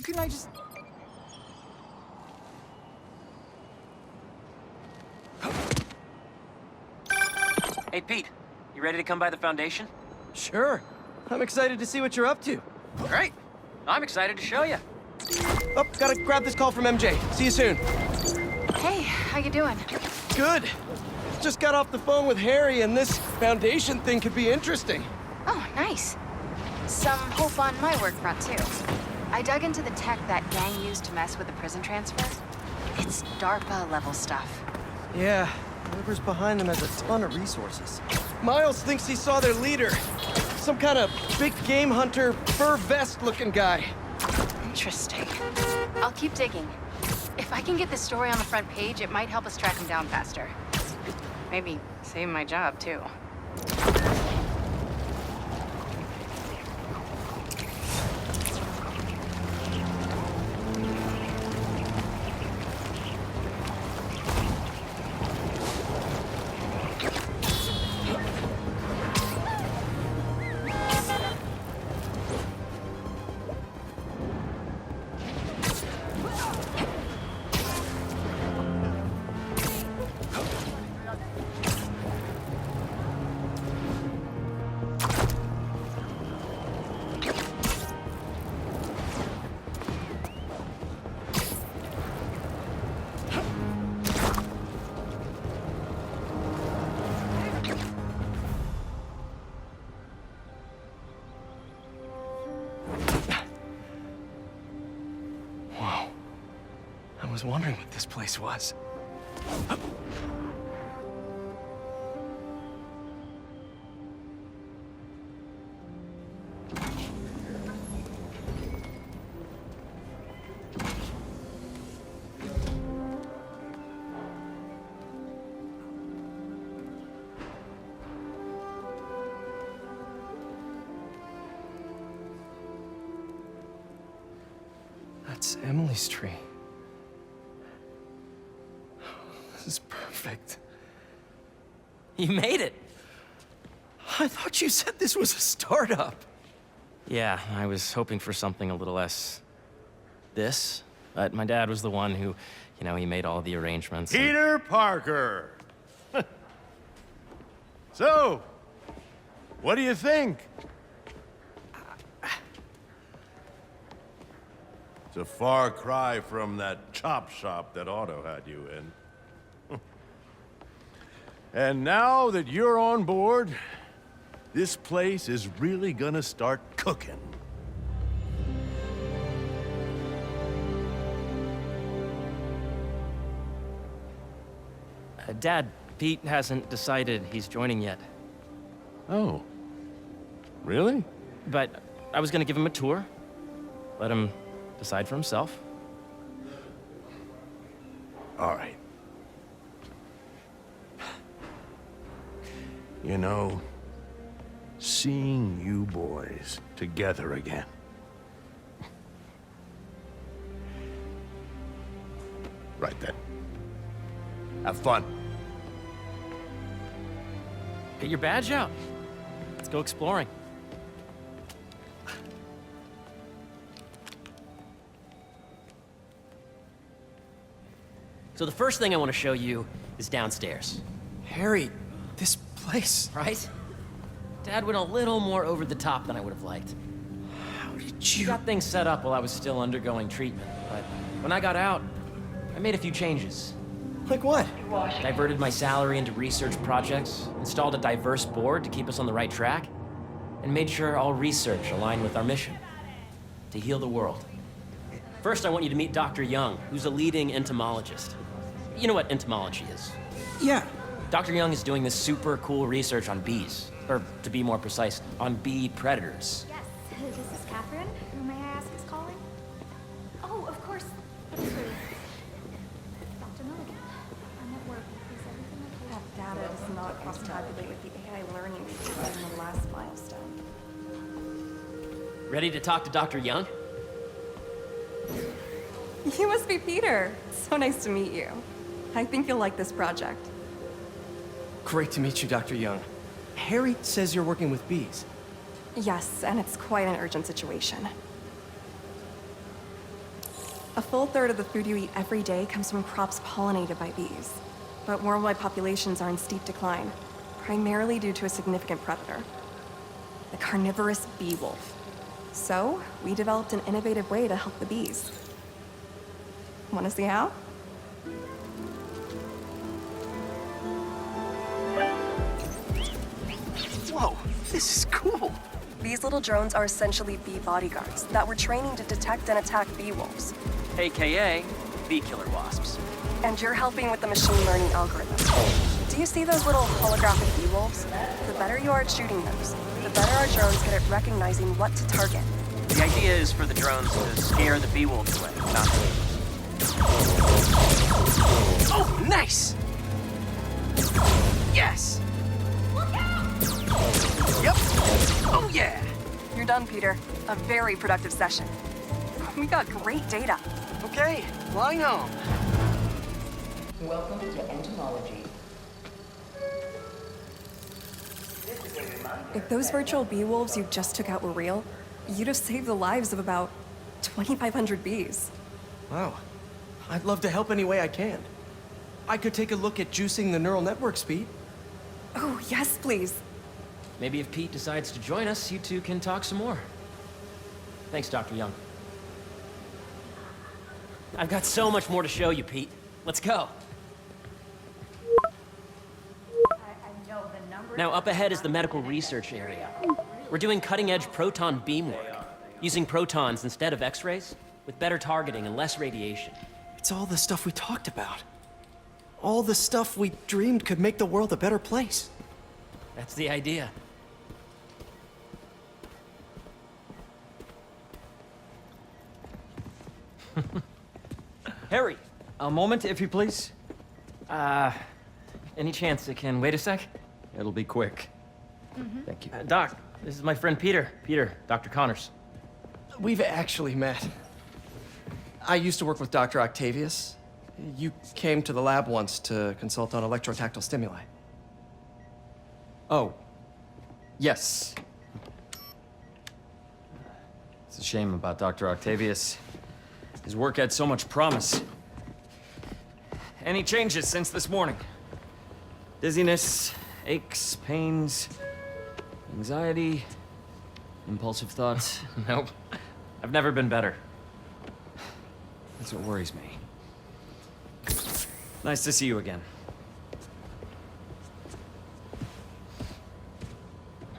Couldn't I just... Hey, Pete. You ready to come by the Foundation? Sure. I'm excited to see what you're up to. Great. I'm excited to show you. Oh, gotta grab this call from MJ. See you soon. Hey, how you doing? Good. Just got off the phone with Harry, and this Foundation thing could be interesting. Oh, nice. Some hope on my work front, too. I dug into the tech that gang used to mess with the prison transfer. It's DARPA-level stuff. Yeah, whoever's behind them has a ton of resources. Miles thinks he saw their leader. Some kind of big game hunter, fur vest-looking guy. Interesting. I'll keep digging. If I can get this story on the front page, it might help us track him down faster. Maybe save my job, too. I was wondering what this place was. That's Emily's tree. This is perfect. You made it. I thought you said this was a startup. Yeah, I was hoping for something a little less... this. But my dad was the one who, he made all the arrangements. Peter Parker! So, what do you think? It's a far cry from that chop shop that Otto had you in. And now that you're on board, this place is really gonna start cooking. Dad, Pete hasn't decided he's joining yet. Oh. Really? But I was gonna give him a tour. Let him decide for himself. All right. Seeing you boys together again. Right then. Have fun. Get your badge out. Let's go exploring. So the first thing I want to show you is downstairs. Harry, this place... Right? Dad went a little more over the top than I would have liked. How did He you... got things set up while I was still undergoing treatment, but when I got out, I made a few changes. Like what? Diverted my salary into research projects, installed a diverse board to keep us on the right track, and made sure all research aligned with our mission, to heal the world. First, I want you to meet Dr. Young, who's a leading entomologist. You know what entomology is? Yeah. Dr. Young is doing this super cool research on bees, or to be more precise, on bee predators. Yes, this is Catherine. Who may I ask is calling? Oh, of course. Dr. Milligan. I'm at work. Is everything okay? That data is not cross-tabulate with the AI learning in the last milestone. Ready to talk to Dr. Young? You must be Peter. So nice to meet you. I think you'll like this project. Great to meet you, Dr. Young. Harry says you're working with bees. Yes, and it's quite an urgent situation. A full third of the food you eat every day comes from crops pollinated by bees. But worldwide populations are in steep decline, primarily due to a significant predator, the carnivorous bee wolf. So, we developed an innovative way to help the bees. Want to see how? Whoa, this is cool. These little drones are essentially bee bodyguards that we're training to detect and attack bee wolves. AKA bee killer wasps. And you're helping with the machine learning algorithm. Do you see those little holographic bee wolves? The better you are at shooting those, the better our drones get at recognizing what to target. The idea is for the drones to scare the bee wolves away, not the bees. Oh, nice! Yes! Look out! Yep. Oh, yeah! You're done, Peter. A very productive session. We got great data. Okay, flying home. Welcome to Entomology. If those virtual bee wolves you just took out were real, you'd have saved the lives of about 2,500 bees. Wow. I'd love to help any way I can. I could take a look at juicing the neural network speed. Oh, yes, please. Maybe if Pete decides to join us, you two can talk some more. Thanks, Dr. Young. I've got so much more to show you, Pete. Let's go. Now, up ahead is the medical research area. We're doing cutting-edge proton beam work, using protons instead of X-rays, with better targeting and less radiation. It's all the stuff we talked about. All the stuff we dreamed could make the world a better place. That's the idea. Harry, A moment, if you please. any chance it can wait a sec? It'll be quick. Thank you. Doc, this is my friend Peter. Peter, Dr. Connors. We've actually met. I used to work with Dr. Octavius. You came to the lab once to consult on electrotactile stimuli. Oh. Yes. It's a shame about Dr. Octavius. His work had so much promise. Any changes since this morning? Dizziness, aches, pains, anxiety, impulsive thoughts. Nope. I've never been better. That's what worries me. Nice to see you again.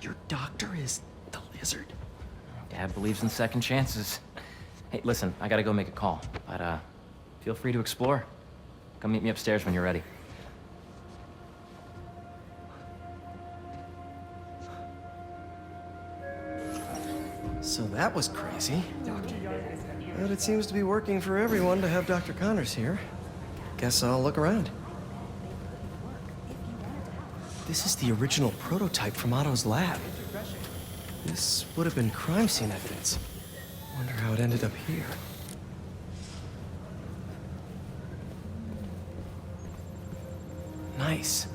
Your doctor is the lizard. Dad believes in second chances. Hey, listen, I gotta go make a call, but feel free to explore. Come meet me upstairs when you're ready. So that was crazy. But it seems to be working for everyone to have Dr. Connors here. Guess I'll look around. This is the original prototype from Otto's lab. This would have been crime scene evidence. Wonder how it ended up here. Nice.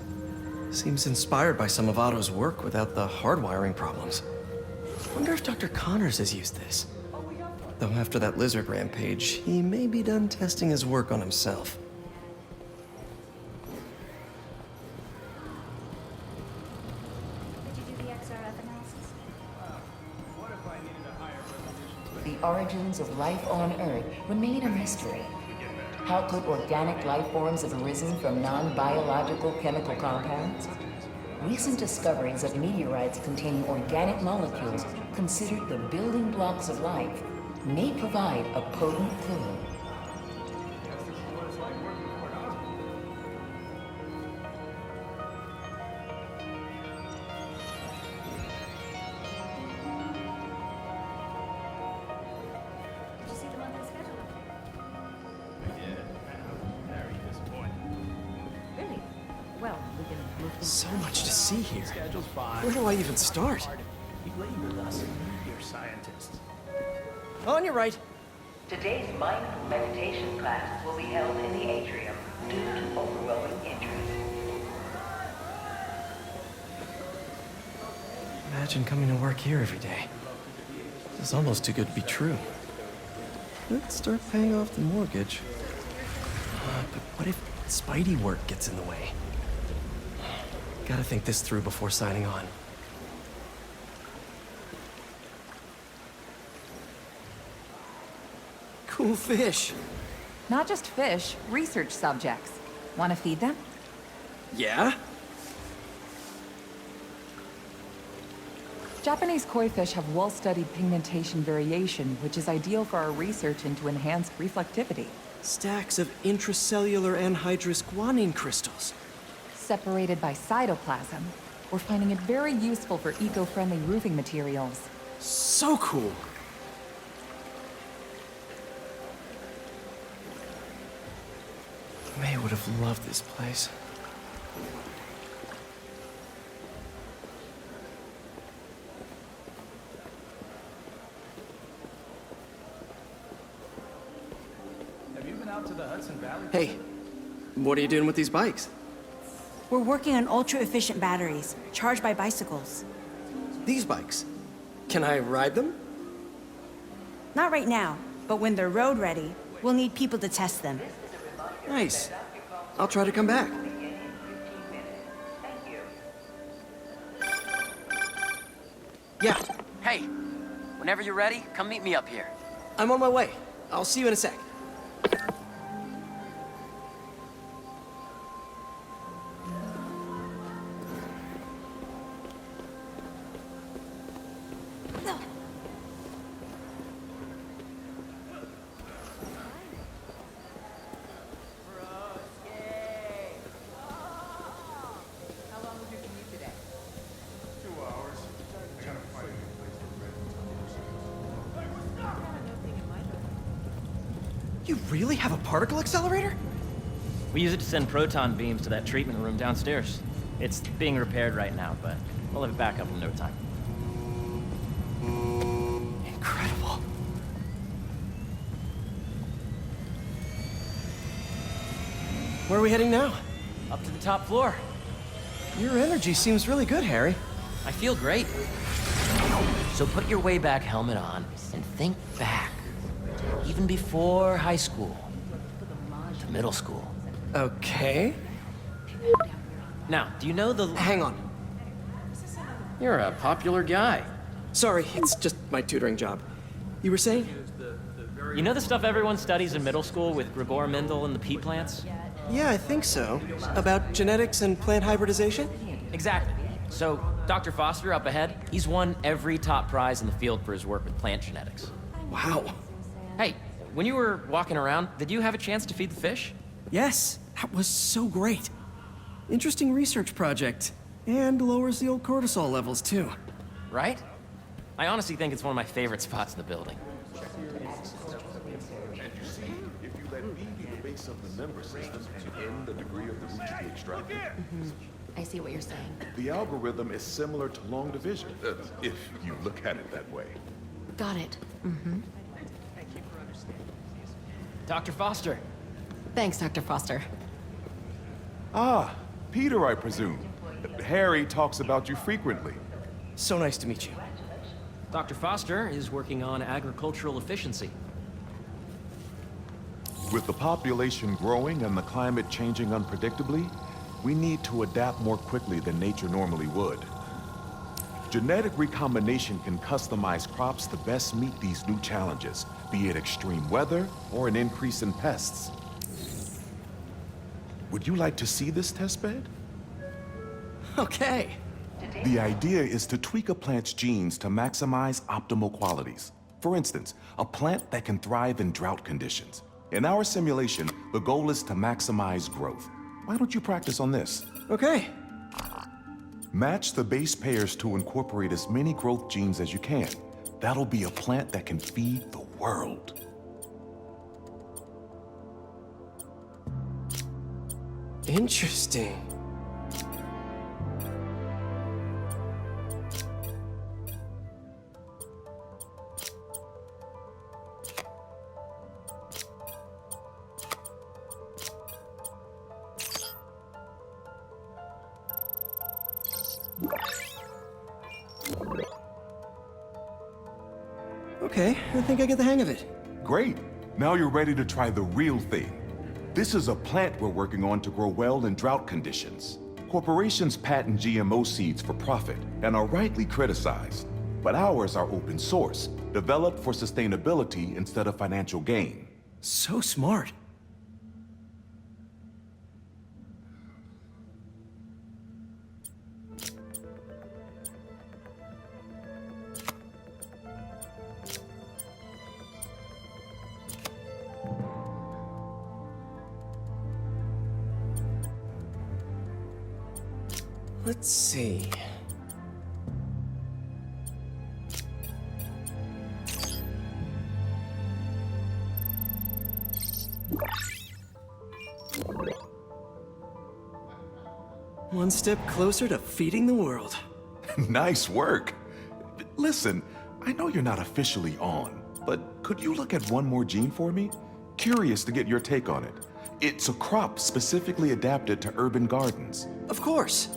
Seems inspired by some of Otto's work without the hardwiring problems. Wonder if Dr. Connors has used this. Though after that lizard rampage, he may be done testing his work on himself. Did you do the XRF analysis? The origins of life on Earth remain a mystery. How could organic life forms have arisen from non-biological chemical compounds? Recent discoveries of meteorites containing organic molecules considered the building blocks of life may provide a potent clue. Did you see the monthly schedule? Really? Well, we can move things. So much to see here. Where do I even start? On your right. Today's mindful meditation class will be held in the atrium due to overwhelming interest. Imagine coming to work here every day. This is almost too good to be true. Let's start paying off the mortgage. But what if Spidey work gets in the way? Gotta think this through before signing on. Cool fish. Not just fish, research subjects. Want to feed them? Yeah? Japanese koi fish have well-studied pigmentation variation, which is ideal for our research into enhanced reflectivity. Stacks of intracellular anhydrous guanine crystals. Separated by cytoplasm, we're finding it very useful for eco-friendly roofing materials. So cool. May would have loved this place. Have you been out to the Hudson Valley? Hey, what are you doing with these bikes? We're working on ultra-efficient batteries, charged by bicycles. These bikes? Can I ride them? Not right now, but when they're road ready, we'll need people to test them. Nice. I'll try to come back. Yeah, Hey, whenever you're ready, come meet me up here. I'm on my way. I'll see you in a sec. You really have a particle accelerator? We use it to send proton beams to that treatment room downstairs. It's being repaired right now, but we'll have it back up in no time. Incredible. Where are we heading now? Up to the top floor. Your energy seems really good, Harry. I feel great. So put your way back helmet on and think back. Even before high school. To middle school. Okay. Now, do you know the... Hang on. You're a popular guy. Sorry, it's just my tutoring job. You were saying? You know the stuff everyone studies in middle school with Gregor Mendel and the pea plants? Yeah, I think so. About genetics and plant hybridization? Exactly. So, Dr. Foster up ahead, he's won every top prize in the field for his work with plant genetics. Wow. Hey, when you were walking around, did you have a chance to feed the fish? Yes, that was so great. Interesting research project. And lowers the old cortisol levels, too. Right? I honestly think it's one of my favorite spots in the building. If you let B be the base of the member system and N the degree of the root to be extracted, I see what you're saying. the algorithm is similar to long division, if you look at it that way. Got it. Dr. Foster. Thanks, Dr. Foster. Ah, Peter, I presume. Harry talks about you frequently. So nice to meet you. Dr. Foster is working on agricultural efficiency. With the population growing and the climate changing unpredictably, we need to adapt more quickly than nature normally would. Genetic recombination can customize crops to best meet these new challenges, be it extreme weather or an increase in pests. Would you like to see this testbed? Okay. The idea is to tweak a plant's genes to maximize optimal qualities. For instance, a plant that can thrive in drought conditions. In our simulation, the goal is to maximize growth. Why don't you practice on this? Okay. Match the base pairs to incorporate as many growth genes as you can. That'll be a plant that can feed the world. Interesting. Okay, I think I get the hang of it. Great. Now you're ready to try the real thing. This is a plant we're working on to grow well in drought conditions. Corporations patent GMO seeds for profit and are rightly criticized. But ours are open source, developed for sustainability instead of financial gain. So smart. Let's see. One step closer to feeding the world. Nice work. Listen, I know you're not officially on, but could you look at one more gene for me? Curious to get your take on it. It's a crop specifically adapted to urban gardens. Of course.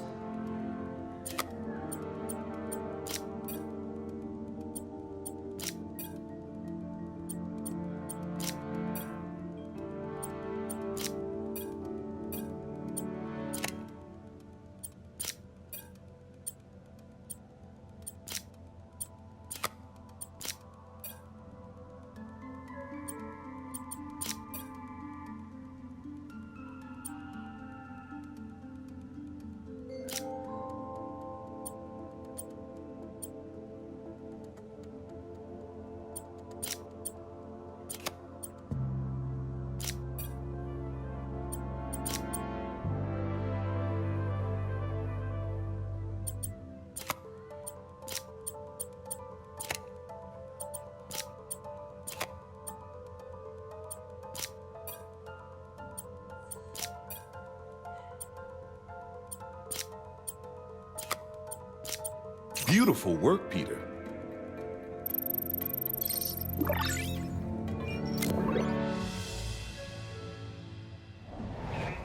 Beautiful work, Peter.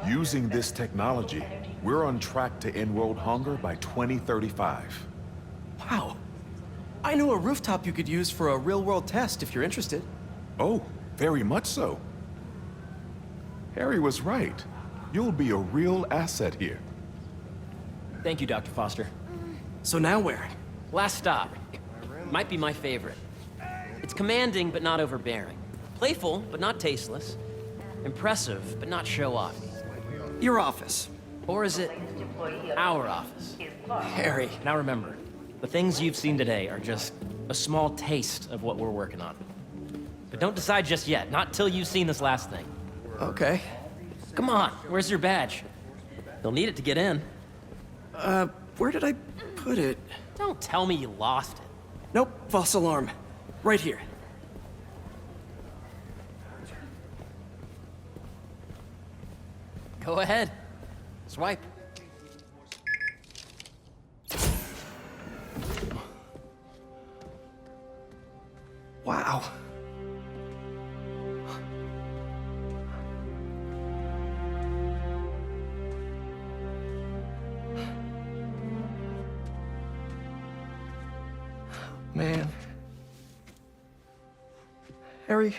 Using this technology, we're on track to end world hunger by 2035. Wow. I know a rooftop you could use for a real-world test if you're interested. Oh, very much so. Harry was right. You'll be a real asset here. Thank you, Dr. Foster. So now where? Last stop. Might be my favorite. It's commanding, but not overbearing. Playful, but not tasteless. Impressive, but not show-offy. Your office. Or is it our office? Harry. Now remember, the things you've seen today are just a small taste of what we're working on. But don't decide just yet, not till you've seen this last thing. Okay. Come on, where's your badge? You'll need it to get in. Where did I put it? Don't tell me you lost it. Nope, false alarm. Right here. Go ahead. Swipe. Wow. Man. Harry.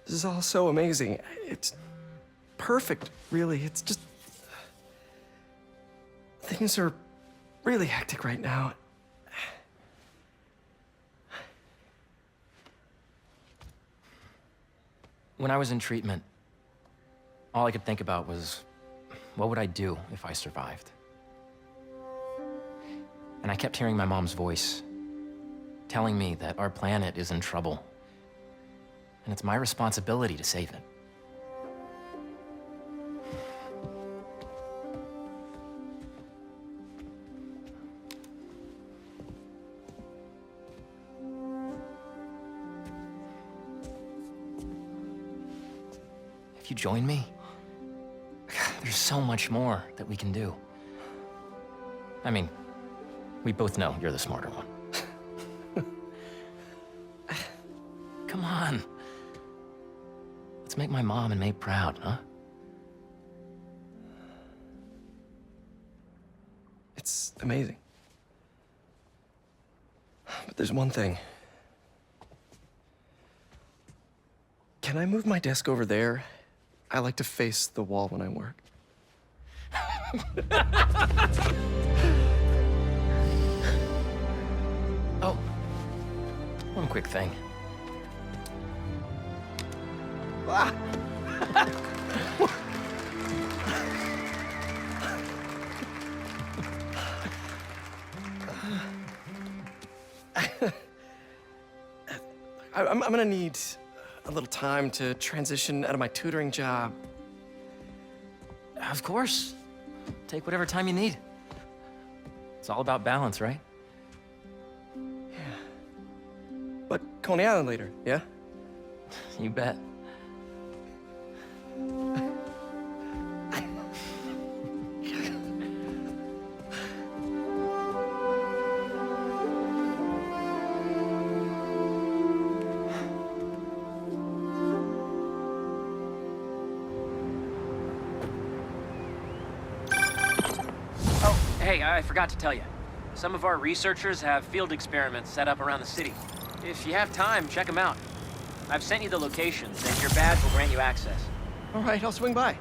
This is all so amazing. It's perfect, really. It's just... Things are really hectic right now. When I was in treatment, all I could think about was, what would I do if I survived? And I kept hearing my mom's voice, telling me that our planet is in trouble, and it's my responsibility to save it. If you join me, there's so much more that we can do. I mean, we both know you're the smarter one. Come on. Let's make my mom and May proud, huh? It's amazing. But there's one thing. can I move my desk over there? I like to face the wall when I work. Oh, one quick thing. Ah! I'm gonna need a little time to transition out of my tutoring job. Of course. Take whatever time you need. It's all about balance, right? But Coney Island later, yeah? You bet. Hey, I forgot to tell you. Some of our researchers have field experiments set up around the city. If you have time, check them out. I've sent you the locations, and your badge will grant you access. All right, I'll swing by.